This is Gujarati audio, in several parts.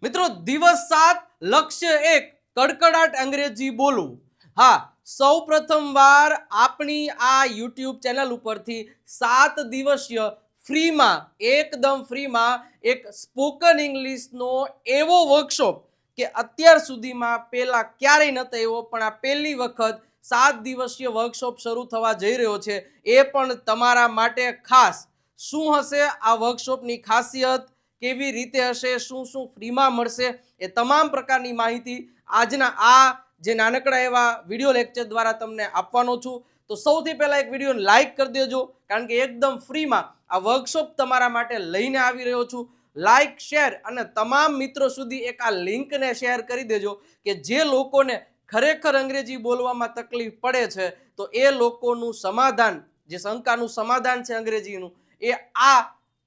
મિત્રો દિવસ 7 લક્ષ્ય 1 કડકડાટ અંગ્રેજી બોલવું. હા, સૌ પ્રથમવાર આપણી આ YouTube ચેનલ ઉપરથી 7 દિવસીય ફ્રીમાં એકદમ ફ્રીમાં એક સ્પોકન ઇંગ્લિશનો એવો વર્કશોપ કે અત્યાર સુધીમાં પહેલા ક્યારેય નહોતો એવો, પણ આ પહેલી વખત 7 દિવસીય વર્કશોપ શરૂ થવા જઈ રહ્યો છે, એ પણ તમારા માટે ખાસ. શું હશે આ વર્કશોપની ખાસિયત, કેવી રીતે હશે, શું શું ફ્રીમાં મળશે, એ તમામ પ્રકારની માહિતી આજના આ જે નાનકડા એવા વિડીયો લેક્ચર દ્વારા તમને આપવાનો છું. તો સૌથી પહેલા એક વિડીયોને લાઈક કરી દેજો, કારણ કે એકદમ ફ્રીમાં આ વર્કશોપ તમારા માટે લઈને આવી રહ્યો છું. લાઈક, શેર અને તમામ મિત્રો સુધી એક આ લિંકને શેર કરી દેજો કે જે લોકોને ખરેખર અંગ્રેજી બોલવામાં તકલીફ પડે છે, તો એ લોકોનું સમાધાન, જે શંકાનું સમાધાન છે અંગ્રેજીનું, એ આ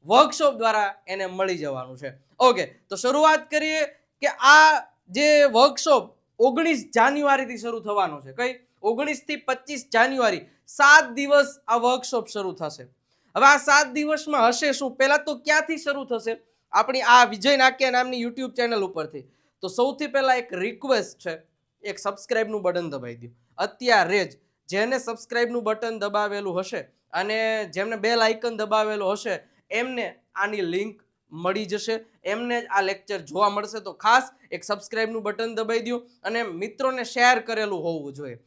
વર્કશોપ દ્વારા એને મળી જવાનું છે. ઓકે, તો શરૂઆત કરીએ કે આ જે વર્કશોપ 19 જાન્યુઆરીથી શરૂ થવાનો છે. કઈ 19 થી 25 જાન્યુઆરી 7 દિવસ આ વર્કશોપ શરૂ થશે. હવે આ 7 દિવસમાં હશે શું? પહેલા તો ક્યાંથી શરૂ થશે? આપણી આ વિજય નાક્યા નામની યુટ્યુબ ચેનલ ઉપરથી. તો સૌથી પહેલા એક રિક્વેસ્ટ છે, એક સબસ્ક્રાઇબનું બટન દબાવી દો અત્યારે જ. જેને સબસ્ક્રાઇબનું બટન દબાવેલું હશે અને જેમને બેલ આઇકન દબાવેલો હશે એમને આની લિંક મળી જશે, એમને આ લેક્ચર જોવા મળશે. તો ખાસ એક સબસ્ક્રાઇબનું બટન દબાવી દો અને મિત્રોને શેર કરેલું હોવું જોઈએ.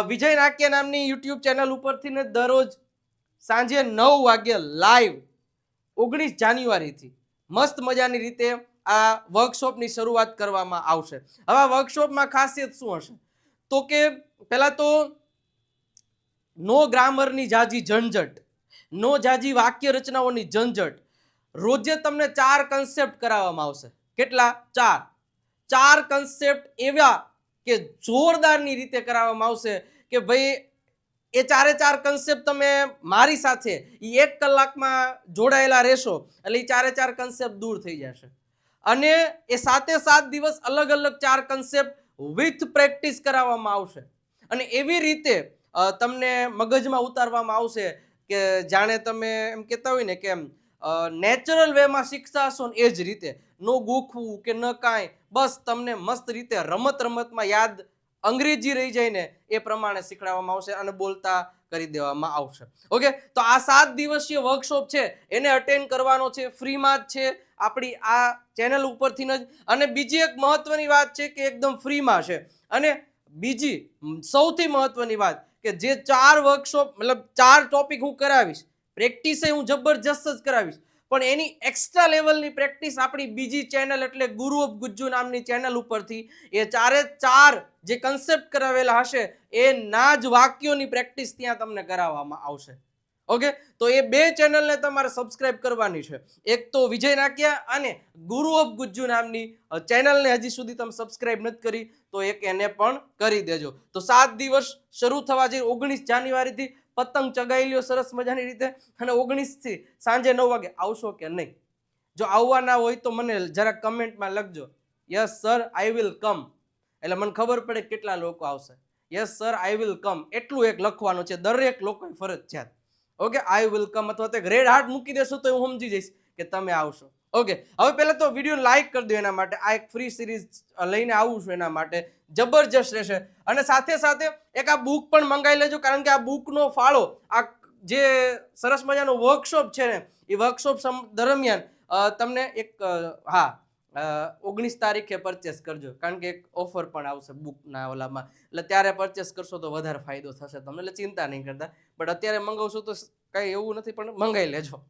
વિજય નાક્યા નામની યુટ્યુબ ચેનલ ઉપરથી ને દરરોજ સાંજે 9 વાગે લાઈવ 19 જાન્યુઆરીથી મસ્ત મજાની રીતે આ વર્કશોપની શરૂઆત કરવામાં આવશે. હવે આ વર્કશોપમાં ખાસિયત શું હશે? તો કે પહેલા તો નો ગ્રામરની જાજી ઝંઝટ, નો જાજી વાક્ય રચનાઓની ઝંઝટ. રોજે તમને 4 કન્સેપ્ટ કરાવવામાં આવશે. કેટલા? 4 કન્સેપ્ટ એવા કે જોરદારની રીતે કરાવવામાં આવશે કે ભાઈ એ 4 કન્સેપ્ટ તમે મારી સાથે 1 કલાકમાં જોડાયેલા રહેશો એટલે એ 4 કન્સેપ્ટ દૂર થઈ જશે. અને એ 7 દિવસ અલગ અલગ 4 કન્સેપ્ટ વિથ પ્રેક્ટિસ કરાવવામાં આવશે. અને એવી રીતે તમને મગજમાં ઉતારવામાં આવશે કે જાણે તમે એમ કહેતા હોય ને કે નેચરલ વેમાં શીખતા હશો ને એ જ રીતે, નો ગોખવું કે ન કાંઈ, બસ તમને મસ્ત રીતે રમતમાં યાદ અંગ્રેજી રહી જાય ને એ પ્રમાણે શીખડાવવામાં આવશે અને બોલતા કરી દેવામાં આવશે. ઓકે, તો આ 7 દિવસીય વર્કશોપ છે એને અટેન્ડ કરવાનો છે, ફ્રીમાં જ છે આપણી આ ચેનલ ઉપરથી જ. અને બીજી એક મહત્વની વાત છે કે એકદમ ફ્રીમાં છે. અને બીજી સૌથી મહત્વની વાત કે જે 4 વર્કશોપ મતલબ 4 ટોપિક હું કરાવીશ, પ્રેક્ટિસ હું જબરજસ્ત જ કરાવીશ, પણ એની એક્સ્ટ્રા લેવલની પ્રેક્ટિસ આપણી બીજી ચેનલ એટલે ગુરુ ઓફ ગુજ્જુ નામની ચેનલ ઉપરથી એ 4 જે કન્સેપ્ટ કરાવેલા હશે એ ના જ વાક્યોની પ્રેક્ટિસ ત્યાં તમને કરાવવામાં આવશે. ઓકે, તો એ 2 ચેનલને તમારે સબસ્ક્રાઇબ કરવાની છે. એક તો વિજય નાક્યા અને ગુરુ ઓફ ગુજ્જુ નામની ચેનલને હજી સુધી તમે સબસ્ક્રાઇબ નથી કરી તો એક એને પણ કરી દેજો. તો 7 દિવસ શરૂ થવા જઈ 19 જાન્યુઆરીથી. પતંગ ચગાવી લ્યો સરસ મજાની રીતે અને 19 થી સાંજે 9 વાગે આવશો કે નહીં? જો આવવાના હોય તો મને જરા કમેન્ટમાં લખજો, yes sir I will come, એટલે મને ખબર પડે કેટલા લોકો આવશે. Yes sir I will come એટલું એક લખવાનું છે દરેક લોકોએ ફરજિયાત. ઓકે, આઈ વિલ કમ અથવા તો એક રેડ હાર્ટ મૂકી દેશો તો હું સમજી જઈશ કે તમે આવશો. ઓકે, હવે પહેલા તો વિડીયો લાઈક કરી દો. એના માટે આ એક ફ્રી સિરીઝ લઈને આવું છું, એના માટે જબરજસ્ત રહેશે. અને સાથે સાથે એક આ બુક પણ મંગાવી લેજો, કારણ કે આ બુકનો ફાળો આ જે સરસ મજાનો વર્કશોપ છે ને એ વર્કશોપ દરમિયાન તમને એક 19 તારીખે પરચેસ કરજો, કારણ કે એક ઓફર પણ આવશે બુકના ઓલામાં, એટલે ત્યારે પરચેસ કરશો તો વધારે ફાયદો થશે તમને, એટલે ચિંતા નહીં કરતા. બટ અત્યારે મંગાવશો તો કંઈ એવું નથી, પણ મંગાવી લેજો.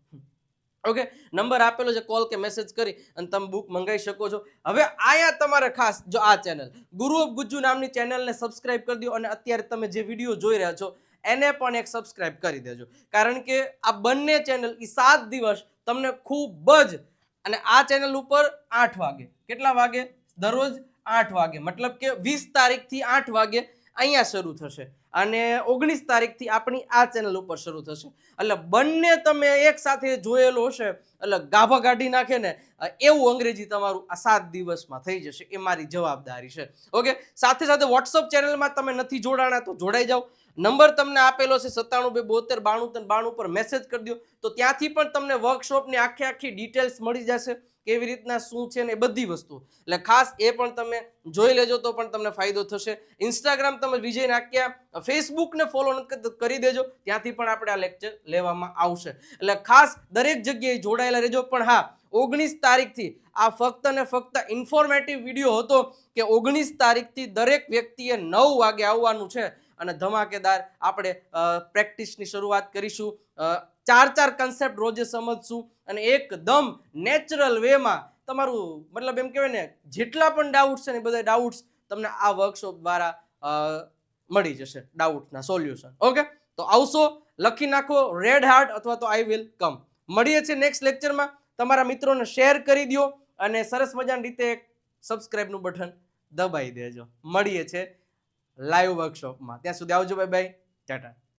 ઓકે, નંબર આપેલો છે, કોલ કે મેસેજ કરી અને તમે બુક મંગાવી શકો છો. હવે આયા તમારે ખાસ જો આ ચેનલ ગુરુ ઓફ ગુજ્જુ નામની ચેનલને સબસ્ક્રાઇબ કરી દો અને અત્યારે તમે જે વિડીયો જોઈ રહ્યા છો એને પણ એક સબસ્ક્રાઇબ કરી દેજો, કારણ કે આ બંને ચેનલ એ 7 દિવસ તમને ખૂબ જ. અને આ ચેનલ ઉપર 8 વાગે, કેટલા વાગે? દરરોજ 8 વાગે, મતલબ કે 20 તારીખથી 8 વાગે અહીંયા શરૂ થશે. અને 19 તારીખથી આપણી આ ચેનલ ઉપર શરૂ થશે. એટલે બંને તમે એક સાથે જોયેલું હશે એટલે ગાભા કાઢી નાખે ને એવું અંગ્રેજી તમારું આ 7 દિવસમાં થઈ જશે. એ મારી જવાબદારી છે. ઓકે, સાથે સાથે વોટ્સઅપ ચેનલમાં તમે નથી જોડાણા તો જોડાઈ જાઓ. નંબર તમને આપેલો છે 97 272 93 92 પર મેસેજ કરી દો તો ત્યાંથી પણ તમને વર્કશોપની આખી ડિટેલ્સ મળી જશે, કેવી રીતના શું છે ને એ બધી વસ્તુ. એટલે ખાસ એ પણ તમે જોઈ લેજો તો પણ તમને ફાયદો થશે. ઇન્સ્ટાગ્રામ તમે વિજય નાખ્યા, ફેસબુકને ફોલો કરી દેજો, ત્યાંથી પણ આપણે આ લેક્ચર લેવામાં આવશે. એટલે ખાસ દરેક જગ્યાએ જોડાયેલા રહેજો. પણ હા, 19 તારીખથી આ ફક્ત ને ફક્ત ઇન્ફોર્મેટિવ વિડીયો હતો કે 19 તારીખથી દરેક વ્યક્તિએ 9 વાગે આવવાનું છે અને ધમાકેદાર આપણે પ્રેક્ટિસની શરૂઆત કરીશું. 4 કન્સેપ્ટ રોજે સમજશું અને એકદમ નેચરલ વેમાં તમારું મતલબ એમ કહેવાય ને જેટલા પણ ડાઉટ્સ છે ને એ બધા ડાઉટ્સ તમને આ વર્કશોપ દ્વારા મળી જશે, ડાઉટના સોલ્યુશન. ઓકે, તો આવશો, લખી નાખો રેડ હાર્ટ અથવા તો આઈ વિલ કમ. મળીએ છીએ નેક્સ્ટ લેક્ચરમાં. તમારા મિત્રોને શેર કરી દો અને સરસ મજાની રીતે સબસ્ક્રાઇબનું બટન દબાઈ દેજો. મળીએ છીએ લાઈવ વર્કશોપમાં. ત્યાં સુધી આવજો, બાય બાય, ટાટા.